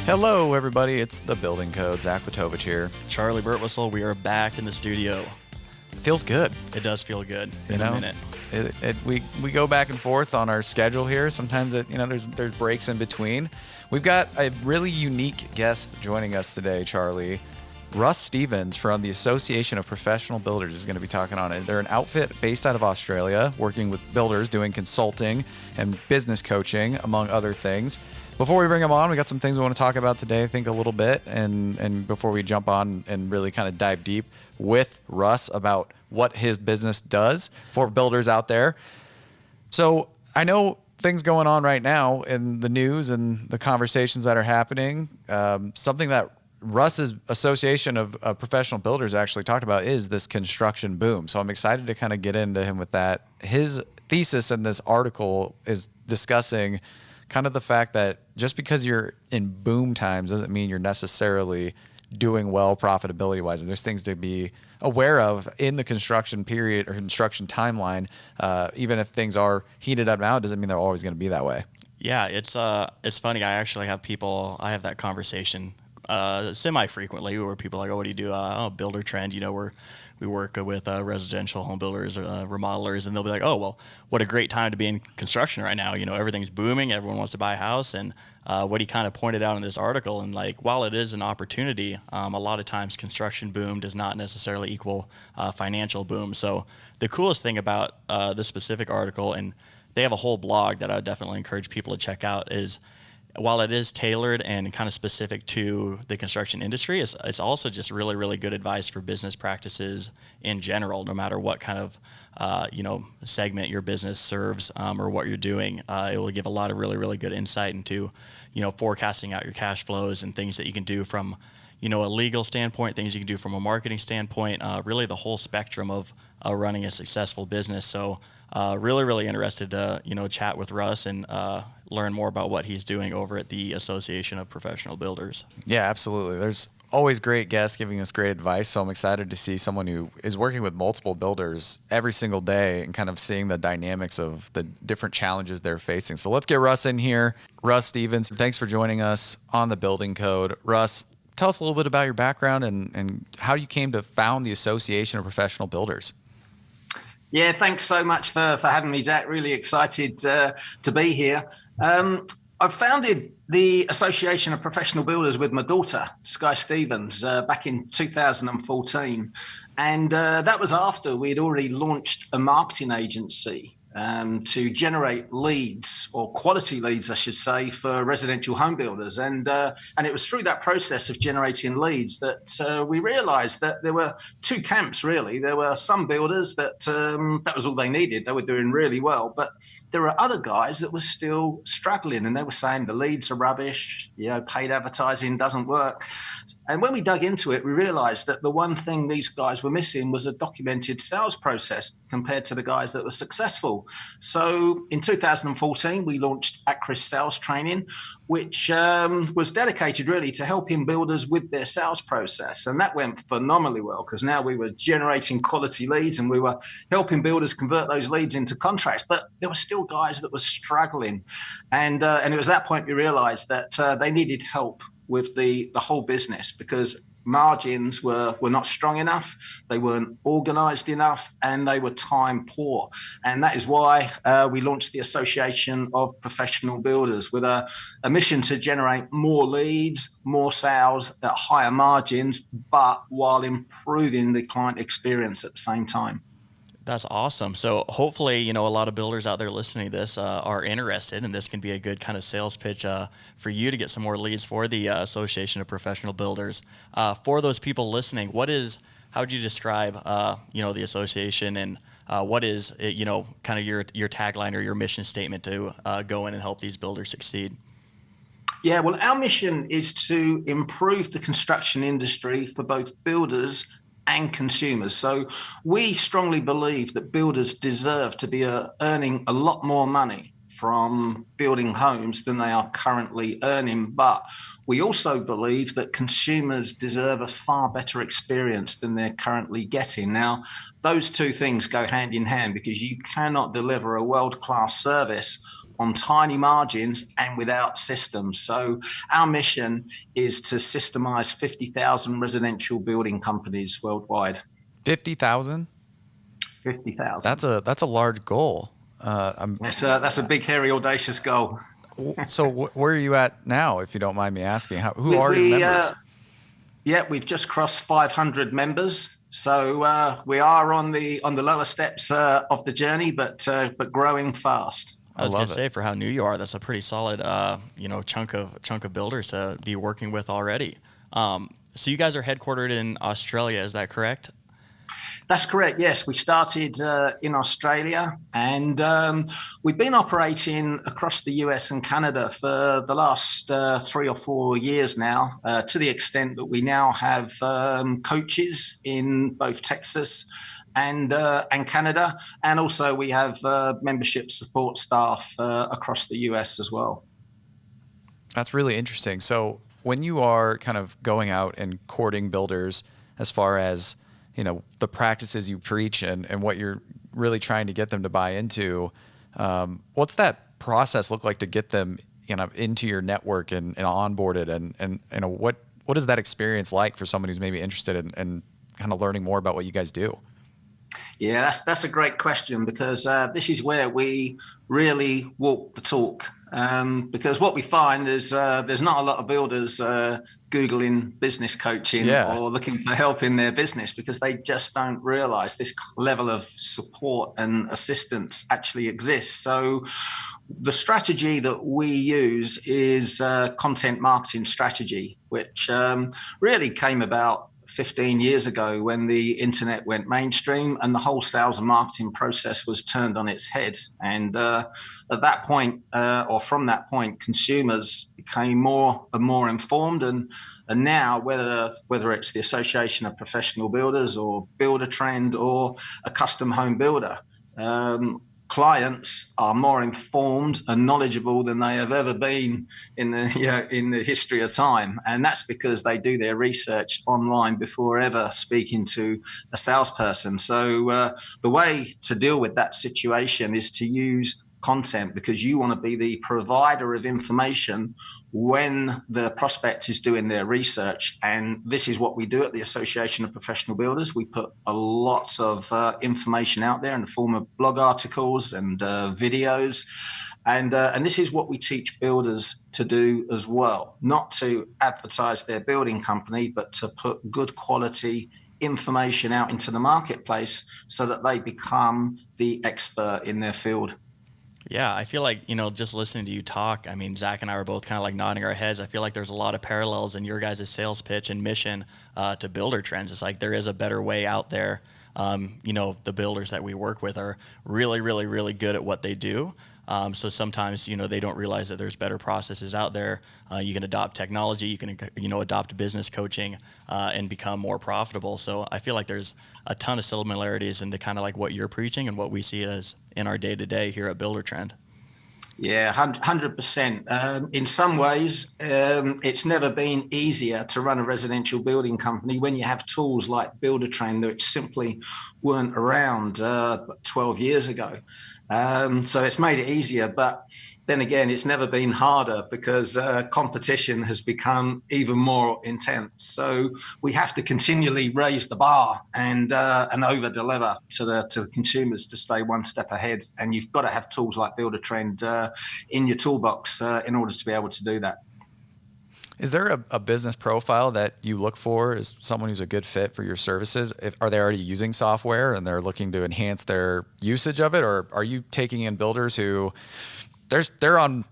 Hello, everybody. It's the Building Code. Zach Watovich here. Charley Burtwhistle. We are back in the studio. It feels good. It does feel good in a minute. We go back and forth on our schedule here. Sometimes there's breaks in between. We've got a really unique guest joining us today, Charley. Russ Stephens from the Association of Professional Builders is going to be talking on it. They're an outfit based out of Australia, working with builders, doing consulting and business coaching, among other things. Before we bring him on, we got some things we want to talk about today, I think a little bit. And before we jump on and really kind of dive deep with Russ about what his business does for builders out there. So I know things going on right now in the news and the conversations that are happening. Something that Russ's Association of Professional Builders actually talked about is this construction boom. So I'm excited to kind of get into him with that. His thesis in this article is discussing kind of the fact that just because you're in boom times doesn't mean you're necessarily doing well profitability wise. And there's things to be aware of in the construction period or construction timeline. Even if things are heated up now, it doesn't mean they're always going to be that way. Yeah, it's funny. I actually have I have that conversation semi-frequently where people are like, oh, what do you do? Buildertrend, we work with residential home builders, remodelers, and they'll be like, oh, well, what a great time to be in construction right now. Everything's booming. Everyone wants to buy a house. And what he kind of pointed out in this article, and like, while it is an opportunity, a lot of times construction boom does not necessarily equal financial boom. So the coolest thing about this specific article, and they have a whole blog that I would definitely encourage people to check out, is while it is tailored and kind of specific to the construction industry, it's also just really, really good advice for business practices in general, no matter what kind of segment your business serves or what you're doing. It will give a lot of really, really good insight into forecasting out your cash flows and things that you can do from a legal standpoint, things you can do from a marketing standpoint, really the whole spectrum of running a successful business. So really, really interested to chat with Russ and learn more about what he's doing over at the Association of Professional Builders. Yeah, absolutely. There's always great guests giving us great advice. So I'm excited to see someone who is working with multiple builders every single day and kind of seeing the dynamics of the different challenges they're facing. So let's get Russ in here. Russ Stephens, thanks for joining us on the Building Code. Russ, tell us a little bit about your background and how you came to found the Association of Professional Builders. Yeah, thanks so much for having me, Zach. Really excited to be here. I founded the Association of Professional Builders with my daughter, Sky Stephens, back in 2014. And that was after we'd already launched a marketing agency to generate leads, or quality leads, I should say, for residential home builders. And it was through that process of generating leads that we realized that there were two camps, really. There were some builders that was all they needed. They were doing really well. But there were other guys that were still struggling, and they were saying the leads are rubbish, paid advertising doesn't work. And when we dug into it, we realized that the one thing these guys were missing was a documented sales process compared to the guys that were successful. So in 2014, we launched Acris Sales Training, which was dedicated really to helping builders with their sales process. And that went phenomenally well, because now we were generating quality leads and we were helping builders convert those leads into contracts. But there were still guys that were struggling. And it was at that point we realized that they needed help with the whole business, because margins were not strong enough, they weren't organized enough, and they were time poor. And that is why we launched the Association of Professional Builders with a mission to generate more leads, more sales at higher margins, but while improving the client experience at the same time. That's awesome. So hopefully, a lot of builders out there listening to this are interested, and this can be a good kind of sales pitch for you to get some more leads for the Association of Professional Builders. For those people listening, how would you describe, the association, and what is, kind of your tagline or your mission statement to go in and help these builders succeed? Yeah, well, our mission is to improve the construction industry for both builders and consumers. So we strongly believe that builders deserve to be earning a lot more money from building homes than they are currently earning. But we also believe that consumers deserve a far better experience than they're currently getting. Now, those two things go hand in hand, because you cannot deliver a world-class service on tiny margins and without systems. So our mission is to systemize 50,000 residential building companies worldwide. 50,000? 50,000. That's a large goal. That's a big, hairy, audacious goal. So where are you at now, if you don't mind me asking? Who are your members? We've just crossed 500 members. So we are on the lower steps of the journey, but growing fast. I was going to say, for how new you are, that's a pretty solid, chunk of builders to be working with already. So you guys are headquartered in Australia, is that correct? That's correct. Yes, we started in Australia, and we've been operating across the US and Canada for the last 3 or 4 years now, to the extent that we now have coaches in both Texas and Canada, and also we have membership support staff across the US as well. That's really interesting. So when you are kind of going out and courting builders, as far as the practices you preach and what you're really trying to get them to buy into, what's that process look like to get them into your network and onboarded, and what is that experience like for someone who's maybe interested in kind of learning more about what you guys do? Yeah, that's a great question, because this is where we really walk the talk. Because what we find is there's not a lot of builders Googling business coaching or looking for help in their business, because they just don't realize this level of support and assistance actually exists. So the strategy that we use is content marketing strategy, which really came about 15 years ago when the internet went mainstream and the whole sales and marketing process was turned on its head. And at that point, or from that point, consumers became more and more informed. And now, whether it's the Association of Professional Builders or Buildertrend or a custom home builder, clients are more informed and knowledgeable than they have ever been in the history of time. And that's because they do their research online before ever speaking to a salesperson. So the way to deal with that situation is to use content, because you want to be the provider of information when the prospect is doing their research. And this is what we do at the Association of Professional Builders. We put a lot of information out there in the form of blog articles and videos. And this is what we teach builders to do as well, not to advertise their building company, but to put good quality information out into the marketplace so that they become the expert in their field. Yeah, I feel like, just listening to you talk, I mean, Zach and I were both kind of like nodding our heads. I feel like there's a lot of parallels in your guys' sales pitch and mission to Buildertrend. It's like there is a better way out there. The builders that we work with are really, really, really good at what they do. So sometimes, they don't realize that there's better processes out there. You can adopt technology, you can, adopt business coaching and become more profitable. So I feel like there's a ton of similarities into kind of like what you're preaching and what we see as in our day-to-day here at Buildertrend. Yeah, 100%. In some ways, it's never been easier to run a residential building company when you have tools like Buildertrend, which simply weren't around 12 years ago. So it's made it easier, but then again, it's never been harder because competition has become even more intense. So we have to continually raise the bar and over deliver to the consumers to stay one step ahead. And you've got to have tools like Buildertrend in your toolbox in order to be able to do that. Is there a business profile that you look for as someone who's a good fit for your services? Are they already using software and they're looking to enhance their usage of it? Or are you taking in builders who they're on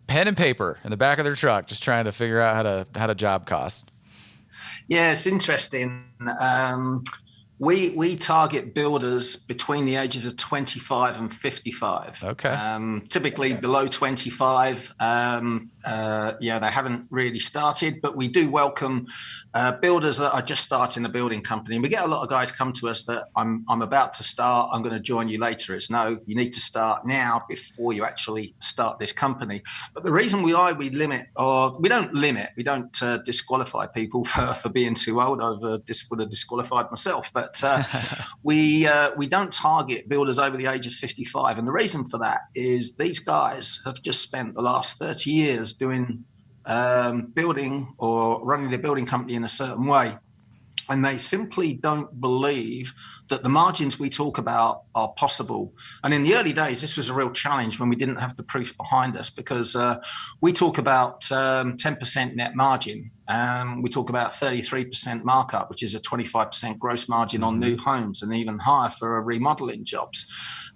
pen and paper in the back of their truck just trying to figure out how to job cost? Yeah, it's interesting. We target builders between the ages of 25 and 55. Okay. Typically below 25. They haven't really started, but we do welcome builders that are just starting a building company. And we get a lot of guys come to us that I'm about to start. I'm going to join you later. It's no, you need to start now before you actually start this company. But the reason we don't disqualify people for being too old. I would have disqualified myself, but but we don't target builders over the age of 55. And the reason for that is these guys have just spent the last 30 years doing building or running their building company in a certain way. And they simply don't believe that the margins we talk about are possible. And in the early days, this was a real challenge when we didn't have the proof behind us, because we talk about 10% net margin. We talk about 33% markup, which is a 25% gross margin on new homes, and even higher for remodeling jobs.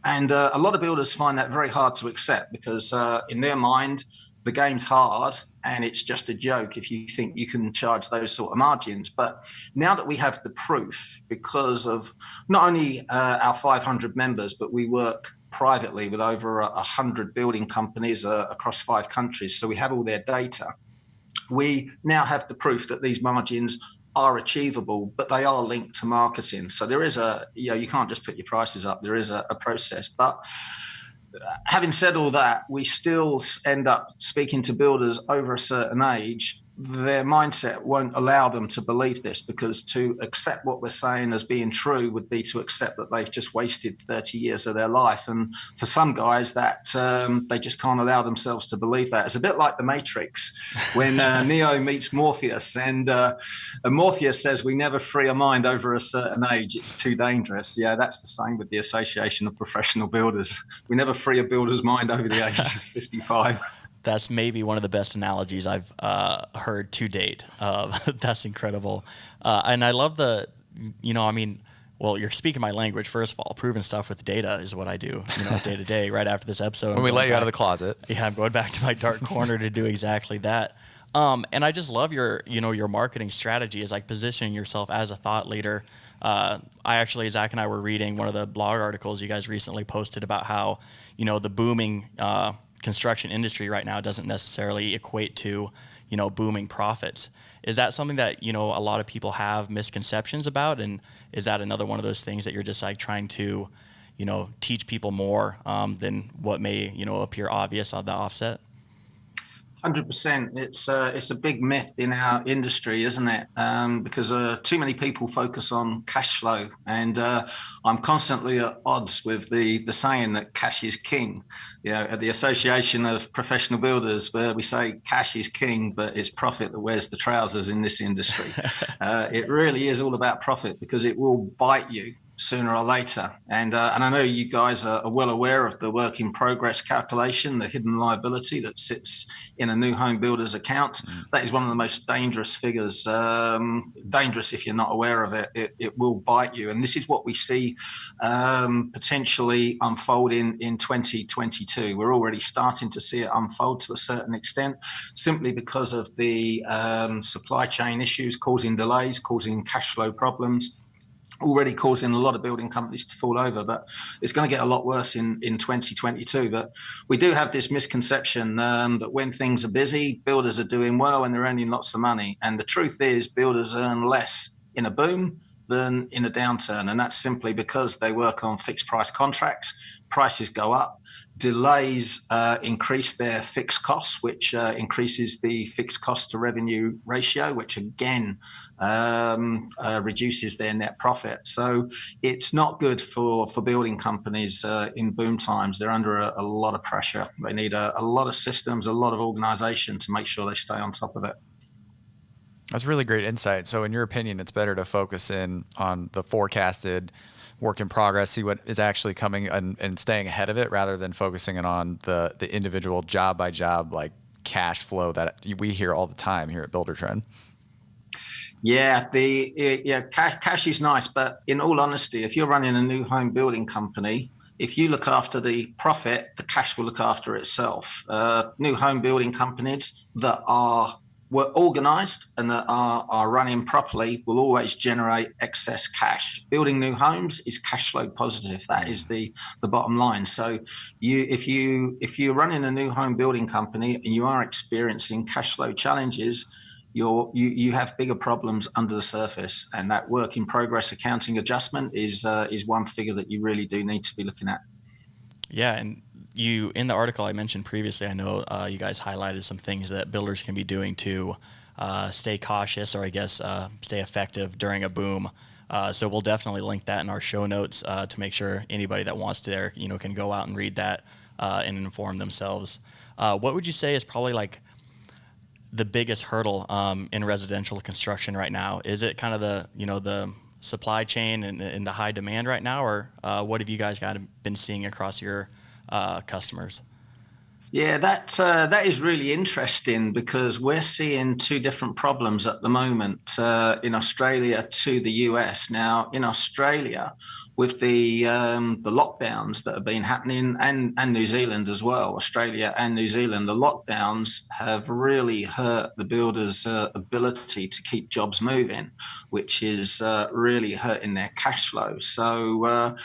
And a lot of builders find that very hard to accept, because in their mind, the game's hard and it's just a joke if you think you can charge those sort of margins. But now that we have the proof, because of not only our 500 members, but we work privately with over 100 building companies across 5 countries. So we have all their data. We now have the proof that these margins are achievable, but they are linked to marketing. So there is you can't just put your prices up. There is a process. But having said all that, we still end up speaking to builders over a certain age. Their mindset won't allow them to believe this, because to accept what we're saying as being true would be to accept that they've just wasted 30 years of their life. And for some guys, that they just can't allow themselves to believe that. It's a bit like the Matrix when Neo meets Morpheus, and Morpheus says, we never free a mind over a certain age. It's too dangerous. Yeah, that's the same with the Association of Professional Builders. We never free a builder's mind over the age of 55. That's maybe one of the best analogies I've heard to date. That's incredible. And I love well, you're speaking my language, first of all. Proving stuff with data is what I do, day to day, right after this episode. When we let you out of the closet. Yeah, I'm going back to my dark corner to do exactly that. And I just love your marketing strategy is like positioning yourself as a thought leader. Zach and I were reading one of the blog articles you guys recently posted about how, the booming construction industry right now doesn't necessarily equate to, booming profits. Is that something that, a lot of people have misconceptions about? And is that another one of those things that you're just like trying to, teach people more than what may, appear obvious on the offset? 100%. It's a big myth in our industry, isn't it? Because too many people focus on cash flow, and I'm constantly at odds with the saying that cash is king. At the Association of Professional Builders, where we say cash is king, but it's profit that wears the trousers in this industry. It really is all about profit, because it will bite you sooner or later. And I know you guys are well aware of the work in progress calculation, the hidden liability that sits in a new home builder's account. That is one of the most dangerous figures. Dangerous if you're not aware of it. It will bite you. And this is what we see potentially unfold in 2022. We're already starting to see it unfold to a certain extent, simply because of the supply chain issues causing delays, causing cash flow problems, already causing a lot of building companies to fall over. But it's going to get a lot worse in 2022. But we do have this misconception that when things are busy, builders are doing well and they're earning lots of money. And the truth is, builders earn less in a boom than in a downturn. And that's simply because they work on fixed price contracts. Prices go up. Delays increase their fixed costs, which increases the fixed cost to revenue ratio, which again reduces their net profit. So it's not good for building companies in boom times. They're under a lot of pressure. They need a lot of systems, a lot of organization to make sure they stay on top of it. That's really great insight. So in your opinion, it's better to focus in on the forecasted work in progress, see what is actually coming and staying ahead of it, rather than focusing on the individual job by job, like cash flow that we hear all the time here at Buildertrend. Yeah, cash is nice, but in all honesty, if you're running a new home building company, if you look after the profit, the cash will look after itself. New home building companies that were organized and that are running properly will always generate excess cash. Building new homes is cash flow positive. That is the bottom line. So if you're running a new home building company and you are experiencing cash flow challenges, you have bigger problems under the surface, and that work in progress accounting adjustment is one figure that you really do need to be looking at. Yeah, and you, in the article I mentioned previously, I know you guys highlighted some things that builders can be doing to stay cautious, or I guess stay effective during a boom. So we'll definitely link that in our show notes to make sure anybody that wants to there, can go out and read that and inform themselves. What would you say is probably like the biggest hurdle in residential construction right now? Is it kind of the supply chain and the high demand right now, or what have you guys been seeing across your customers? Yeah, that is really interesting because we're seeing two different problems at the moment in Australia to the US. Now, in Australia, with the lockdowns that have been happening, and New Zealand as well, Australia and New Zealand, the lockdowns have really hurt the builders' ability to keep jobs moving, which is really hurting their cash flow. So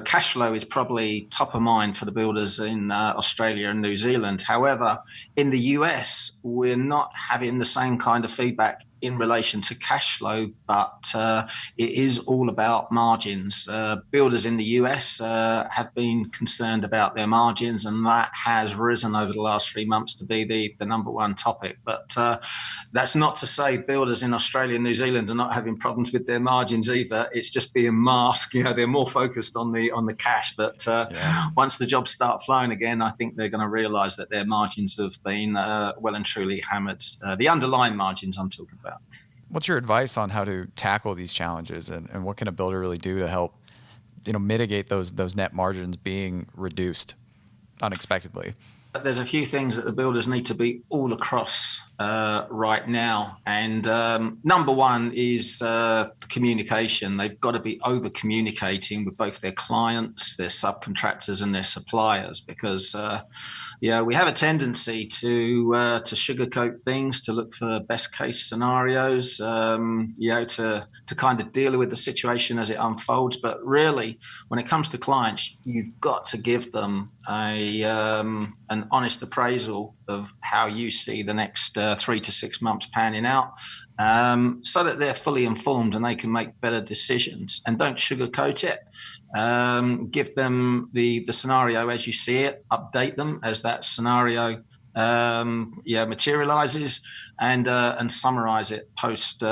cash flow is probably top of mind for the builders in Australia and New Zealand. However, in the US, we're not having the same kind of feedback in relation to cash flow, but it is all about margins. Builders in the US have been concerned about their margins, and that has risen over the last 3 months to be the number one topic. But that's not to say builders in Australia and New Zealand are not having problems with their margins either. It's just being masked. They're more focused on the cash. But once the jobs start flowing again, I think they're going to realise that their margins have been well and truly hammered. The underlying margins I'm talking about. What's your advice on how to tackle these challenges, and what can a builder really do to help, mitigate those net margins being reduced unexpectedly? There's a few things that the builders need to be all across right now. And number one is communication. They've got to be over communicating with both their clients, their subcontractors, and their suppliers, because we have a tendency to sugarcoat things, to look for best case scenarios, to kind of deal with the situation as it unfolds. But really, when it comes to clients, you've got to give them an honest appraisal of how you see the next 3 to 6 months panning out, so that they're fully informed and they can make better decisions. And don't sugarcoat it. Give them the scenario as you see it, update them as that scenario materializes, and summarize it post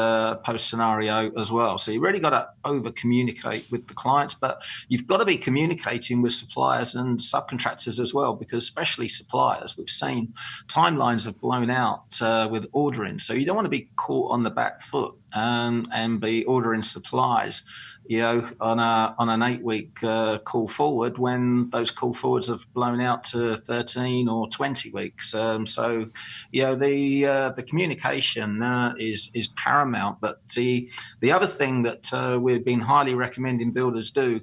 scenario as well. So you really got to over communicate with the clients, but you've got to be communicating with suppliers and subcontractors as well, because especially suppliers, we've seen timelines have blown out with ordering. So you don't want to be caught on the back foot and be ordering supplies on an 8-week call forward, when those call forwards have blown out to 13 or 20 weeks. The communication is paramount. But the other thing that we've been highly recommending builders do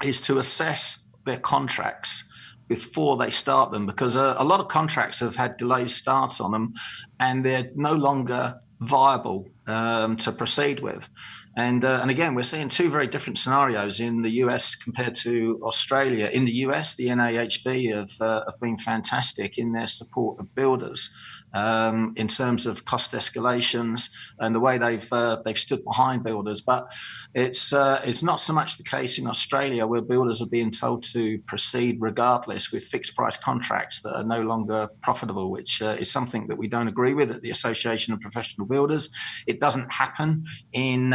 is to assess their contracts before they start them, because a lot of contracts have had delayed starts on them and they're no longer viable to proceed with. And again, we're seeing two very different scenarios in the US compared to Australia. In the US, the NAHB have been fantastic in their support of builders in terms of cost escalations and the way they've stood behind builders. But it's not so much the case in Australia, where builders are being told to proceed regardless with fixed price contracts that are no longer profitable, which is something that we don't agree with at the Association of Professional Builders. It doesn't happen in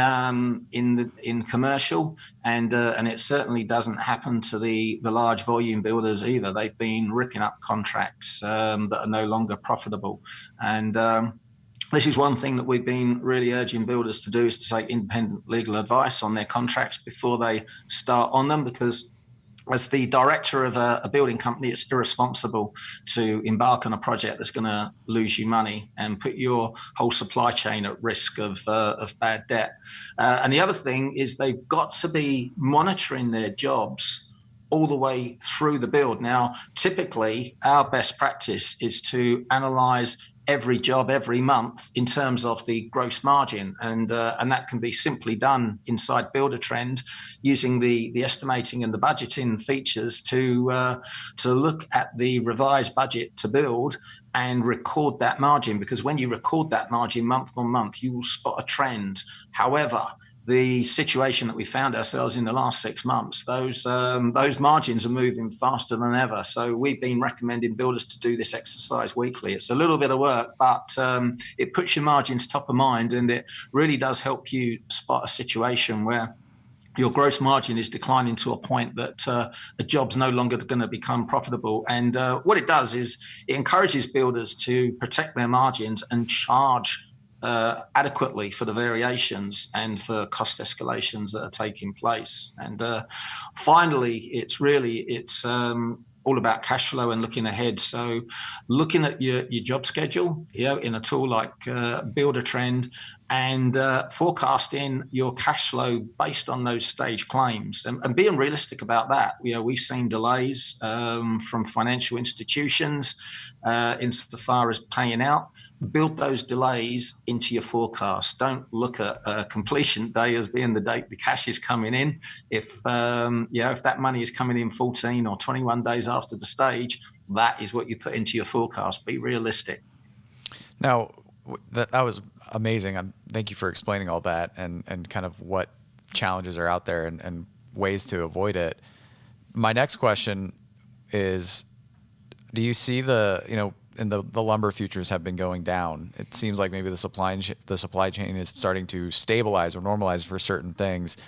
commercial, and it certainly doesn't happen to the large volume builders either. They've been ripping up contracts that are no longer profitable. And this is one thing that we've been really urging builders to do, is to take independent legal advice on their contracts before they start on them, because as the director of a building company, it's irresponsible to embark on a project that's going to lose you money and put your whole supply chain at risk of bad debt. And the other thing is they've got to be monitoring their jobs all the way through the build. Now, typically, our best practice is to analyze every job every month in terms of the gross margin, and that can be simply done inside Buildertrend using the estimating and the budgeting features to look at the revised budget to build and record that margin, because when you record that margin month on month, you will spot a trend. However, the situation that we found ourselves in the last 6 months, those margins are moving faster than ever. So we've been recommending builders to do this exercise weekly. It's a little bit of work, but it puts your margins top of mind, and it really does help you spot a situation where your gross margin is declining to a point that a job's no longer going to become profitable. And what it does is it encourages builders to protect their margins and charge adequately for the variations and for cost escalations that are taking place. And finally, it's all about cash flow and looking ahead. So looking at your job schedule, in a tool like Buildertrend, and forecasting your cash flow based on those stage claims, and being realistic about that. We've seen delays from financial institutions insofar as paying out. Build those delays into your forecast. Don't look at completion day as being the date the cash is coming in. If that money is coming in 14 or 21 days after the stage, that is what you put into your forecast. Be realistic. Now, that was amazing. Thank you for explaining all that and kind of what challenges are out there and ways to avoid it. My next question is, do you see and the lumber futures have been going down. It seems like maybe the supply chain is starting to stabilize or normalize for certain things.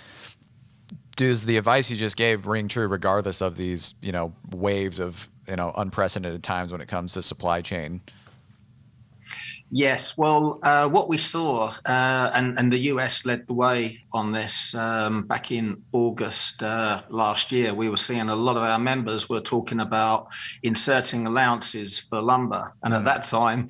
Does the advice you just gave ring true regardless of these, waves of, unprecedented times when it comes to supply chain? Yes, well, what we saw, and the US led the way on this back in August last year, we were seeing a lot of our members were talking about inserting allowances for lumber. And at that time,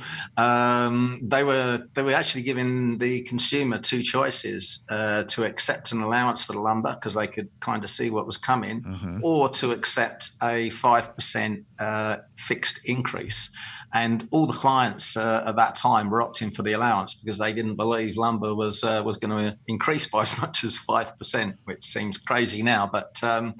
they were actually giving the consumer two choices, to accept an allowance for the lumber because they could kind of see what was coming, or to accept a 5% fixed increase. And all the clients at that time were opting for the allowance because they didn't believe lumber was going to increase by as much as 5%, which seems crazy now. But the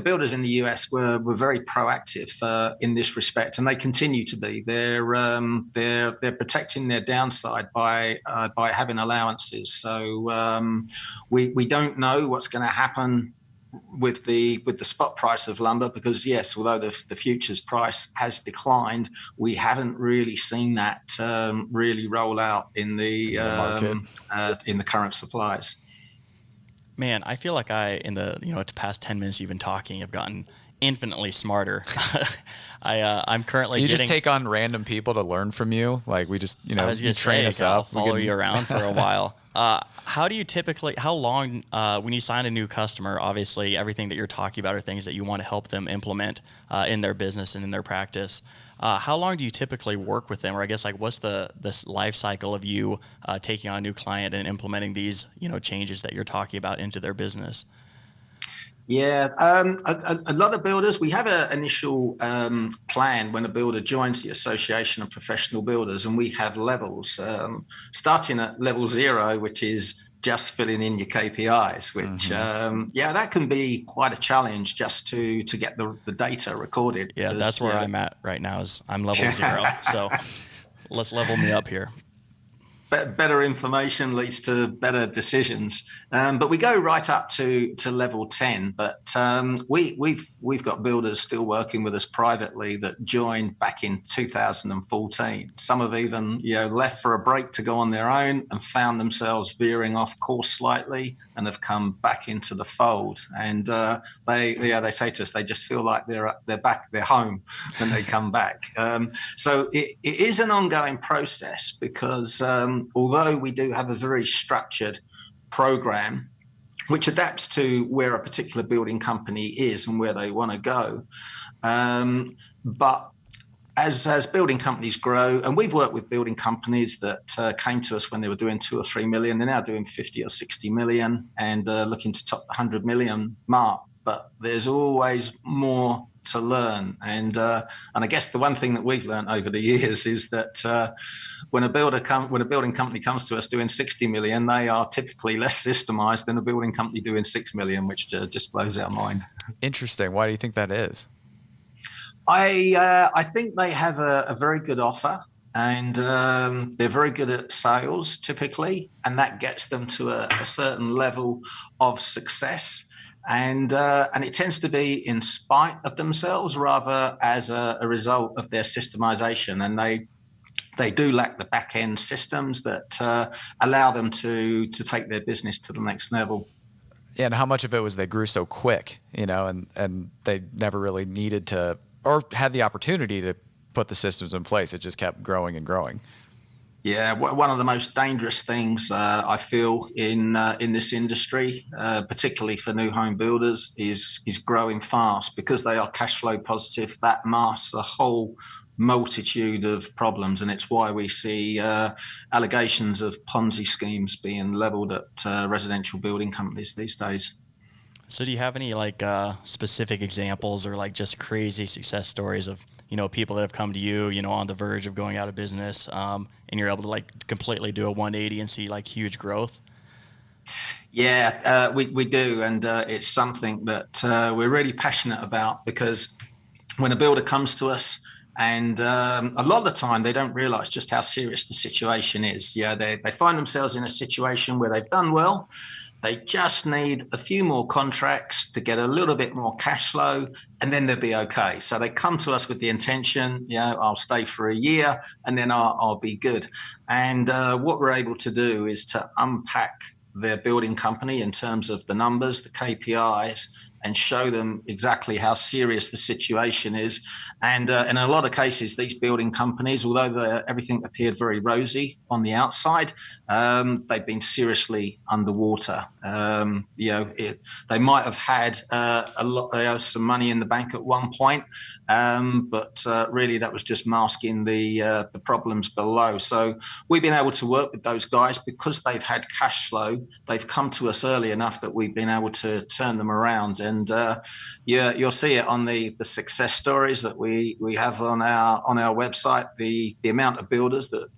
builders in the US were very proactive in this respect, and they continue to be. They're protecting their downside by having allowances. So we don't know what's going to happen with the spot price of lumber, because yes, although the futures price has declined, we haven't really seen that really roll out in the current supplies. Man, I feel like in the past 10 minutes you've been talking, have gotten infinitely smarter. I'm currently. Do you just take on random people to learn from you? Like we just, you train us I'll up. Follow you around for a while. How long, when you sign a new customer, obviously everything that you're talking about are things that you want to help them implement in their business and in their practice. How long do you typically work with them? Or I guess what's this life cycle of you taking on a new client and implementing these, changes that you're talking about into their business? Yeah, a lot of builders, we have an initial plan when a builder joins the Association of Professional Builders, and we have levels, starting at level 0, which is just filling in your KPIs, which, that can be quite a challenge just to get the data recorded. Yeah, that's where I'm at right now, is I'm level 0. So let's level me up here. Better information leads to better decisions, but we go right up to level 10. But we've got builders still working with us privately that joined back in 2014. Some have even left for a break to go on their own and found themselves veering off course slightly and have come back into the fold. And they say to us they just feel like they're back, they're home when they come back. So it is an ongoing process because. Although we do have a very structured program which adapts to where a particular building company is and where they want to go. But as building companies grow, and we've worked with building companies that came to us when they were doing 2 or 3 million, they're now doing 50 or 60 million and looking to top the 100 million mark. But there's always more to learn, and I guess the one thing that we've learned over the years is that when a building company comes to us doing 60 million, they are typically less systemized than a building company doing 6 million, which just blows our mind. Interesting. Why do you think that is? I think they have a very good offer. and they're very good at sales typically, and that gets them to a certain level of success. And it tends to be in spite of themselves rather as a result of their systemization. And they do lack the back end systems that allow them to take their business to the next level. Yeah, and how much of it was they grew so quick, and they never really needed to or had the opportunity to put the systems in place. It just kept growing and growing. Yeah, one of the most dangerous things I feel in this industry, particularly for new home builders, is growing fast because they are cash flow positive. That masks a whole multitude of problems, and it's why we see allegations of Ponzi schemes being leveled at residential building companies these days. So do you have any specific examples or just crazy success stories of people that have come to you on the verge of going out of business, and you're able to completely do a 180 and see huge growth? Yeah, we do, and it's something that we're really passionate about, because when a builder comes to us, and a lot of the time they don't realize just how serious the situation is. Yeah, they find themselves in a situation where they've done well. They just need a few more contracts to get a little bit more cash flow, and then they'll be okay. So they come to us with the intention, I'll stay for a year and then I'll be good. And what we're able to do is to unpack their building company in terms of the numbers, the KPIs, and show them exactly how serious the situation is. And in a lot of cases, these building companies, although everything appeared very rosy on the outside, they've been seriously underwater. They might have had some money in the bank at one point, but really that was just masking the problems below. So we've been able to work with those guys because they've had cash flow. They've come to us early enough that we've been able to turn them around. And you'll see it on the success stories that we have on our website. The amount of builders that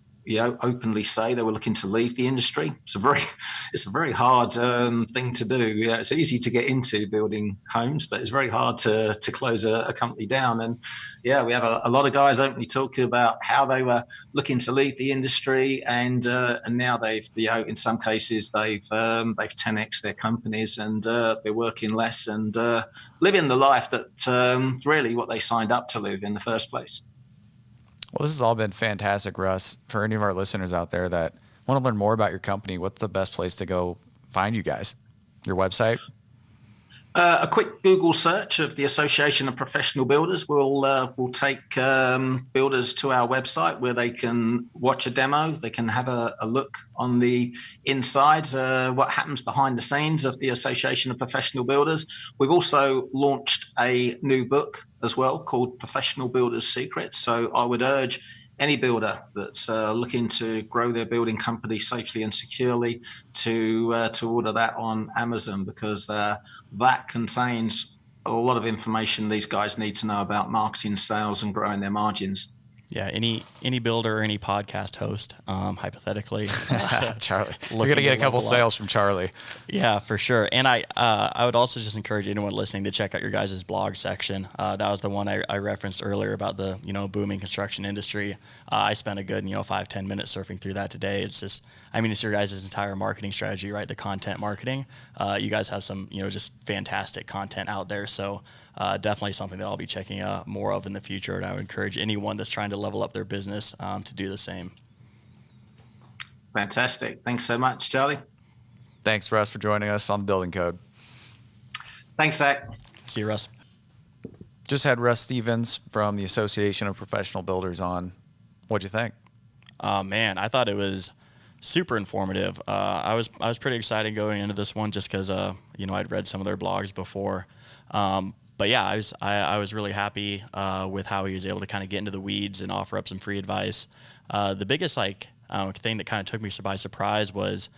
openly say they were looking to leave the industry. It's a very hard thing to do. Yeah, it's easy to get into building homes, but it's very hard to close a company down. And yeah, we have a lot of guys openly talking about how they were looking to leave the industry, and now they've in some cases they've 10x their companies, and they're working less and living the life that really what they signed up to live in the first place. Well, this has all been fantastic, Russ. For any of our listeners out there that want to learn more about your company, what's the best place to go find you guys? Your website? A quick Google search of the Association of Professional Builders will take builders to our website, where they can watch a demo. They can have a look on the inside, what happens behind the scenes of the Association of Professional Builders. We've also launched a new book as well called Professional Builders Secrets. So I would urge any builder that's looking to grow their building company safely and securely to order that on Amazon, because that contains a lot of information these guys need to know about marketing, sales, and growing their margins. Yeah, any builder or any podcast host, hypothetically, Charley, you're gonna get a couple sales from Charley. Yeah, for sure. And I would also just encourage anyone listening to check out your guys' blog section. That was the one I referenced earlier about the booming construction industry. I spent a good 5-10 minutes surfing through that today. It's just, it's your guys' entire marketing strategy, right? The content marketing. You guys have some just fantastic content out there. So definitely something that I'll be checking more of in the future, and I would encourage anyone that's trying to level up their business to do the same. Fantastic. Thanks so much, Charley. Thanks, Russ, for joining us on Building Code. Thanks, Zach. See you, Russ. Just had Russ Stephens from the Association of Professional Builders on. What'd you think? Man, I thought it was super informative. I was pretty excited going into this one just because I'd read some of their blogs before. But yeah, I was really happy with how he was able to kind of get into the weeds and offer up some free advice. The biggest thing that kind of took me by surprise was,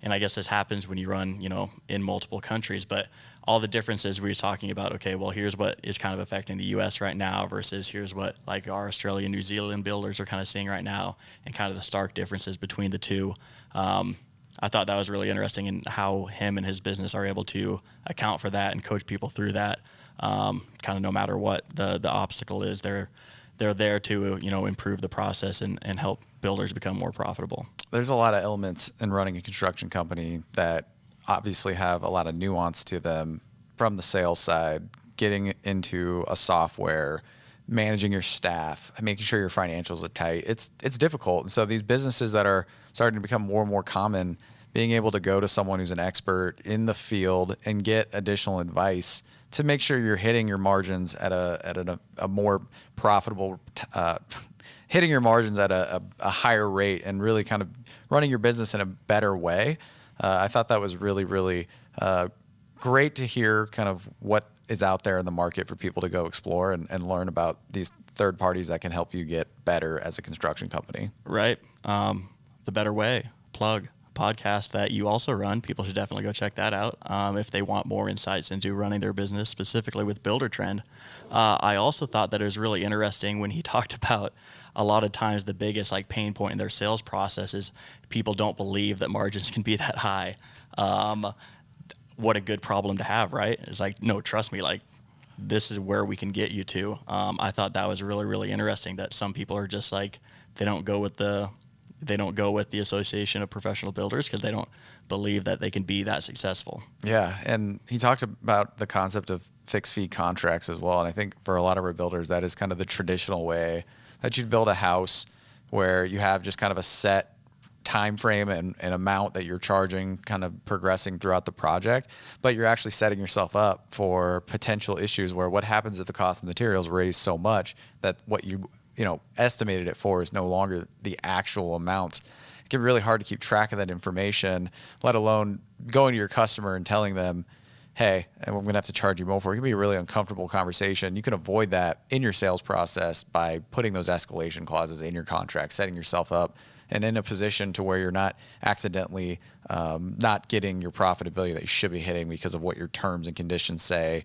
and I guess this happens when you run in multiple countries, but all the differences we were talking about. Okay, well, here's what is kind of affecting the U.S. right now versus here's what our Australian, New Zealand builders are kind of seeing right now, and kind of the stark differences between the two. I thought that was really interesting, in how him and his business are able to account for that and coach people through that. Kind of no matter what the obstacle is, they're they're there to, improve the process and help builders become more profitable. There's a lot of elements in running a construction company that obviously have a lot of nuance to them, from the sales side, getting into a software, managing your staff, making sure your financials are tight. It's difficult. And so these businesses that are starting to become more and more common, being able to go to someone who's an expert in the field and get additional advice to make sure you're hitting your margins at a more profitable, hitting your margins at a higher rate, and really kind of running your business in a better way. I thought that was really, really great to hear kind of what is out there in the market for people to go explore and learn about these third parties that can help you get better as a construction company. Right. The Better Way plug podcast that you also run. People should definitely go check that out if they want more insights into running their business, specifically with Buildertrend. I also thought that it was really interesting when he talked about a lot of times the biggest pain point in their sales process is people don't believe that margins can be that high. What a good problem to have, right? It's no, trust me, this is where we can get you to. I thought that was really, really interesting that some people are just they don't go with the Association of Professional Builders because they don't believe that they can be that successful. Yeah, and he talked about the concept of fixed fee contracts as well. And I think for a lot of our builders, that is kind of the traditional way that you'd build a house, where you have just kind of a set time frame and amount that you're charging, kind of progressing throughout the project, but you're actually setting yourself up for potential issues where what happens if the cost of materials raise so much that what you estimated it for is no longer the actual amounts. It can be really hard to keep track of that information, let alone going to your customer and telling them, hey, I'm going to have to charge you more for it. It can be a really uncomfortable conversation. You can avoid that in your sales process by putting those escalation clauses in your contract, setting yourself up and in a position to where you're not accidentally not getting your profitability that you should be hitting because of what your terms and conditions say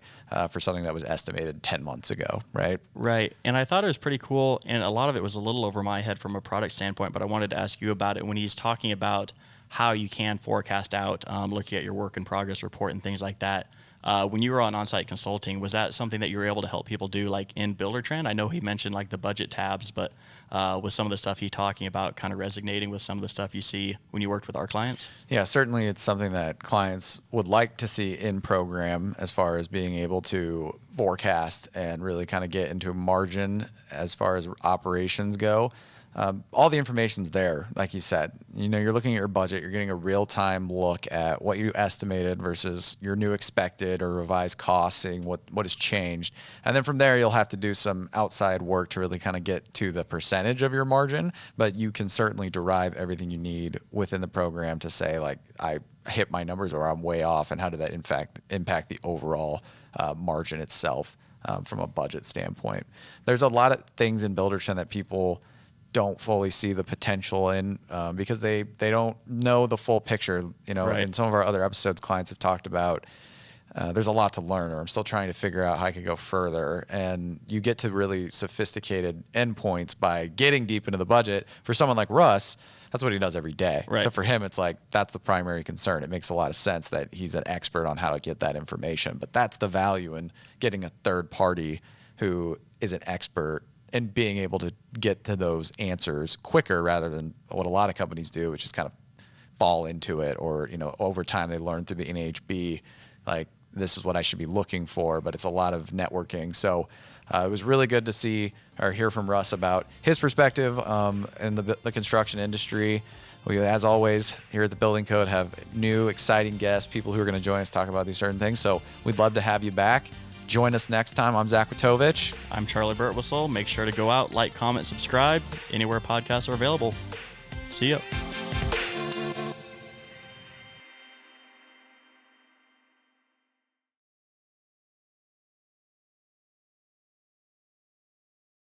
for something that was estimated 10 months ago, right? Right. And I thought it was pretty cool, and a lot of it was a little over my head from a product standpoint, but I wanted to ask you about it when he's talking about how you can forecast out, looking at your work in progress report and things like that. When you were on on-site consulting, was that something that you were able to help people do in Buildertrend? I know he mentioned the budget tabs, but was some of the stuff he talking about kind of resonating with some of the stuff you see when you worked with our clients? Yeah, certainly it's something that clients would like to see in program, as far as being able to forecast and really kind of get into a margin as far as operations go. All the information's there, like you said. You're looking at your budget. You're getting a real-time look at what you estimated versus your new expected or revised costs, seeing what has changed. And then from there, you'll have to do some outside work to really kind of get to the percentage of your margin. But you can certainly derive everything you need within the program to say, I hit my numbers or I'm way off, and how did that in fact impact the overall margin itself from a budget standpoint. There's a lot of things in Buildertrend that people don't fully see the potential in because they don't know the full picture. Right. In some of our other episodes, clients have talked about there's a lot to learn, or I'm still trying to figure out how I could go further. And you get to really sophisticated endpoints by getting deep into the budget. For someone like Russ, that's what he does every day. Right. So for him, it's that's the primary concern. It makes a lot of sense that he's an expert on how to get that information. But that's the value in getting a third party who is an expert and being able to get to those answers quicker, rather than what a lot of companies do, which is kind of fall into it, or over time they learn through the NHB, this is what I should be looking for. But it's a lot of networking. So it was really good to see or hear from Russ about his perspective in the construction industry. We, as always, here at the Building Code, have new exciting guests, people who are going to join us talk about these certain things. So we'd love to have you back. Join us next time. I'm Zach Witovich. I'm Charlie Burtwhistle. Make sure to go out, like, comment, subscribe anywhere podcasts are available. See ya.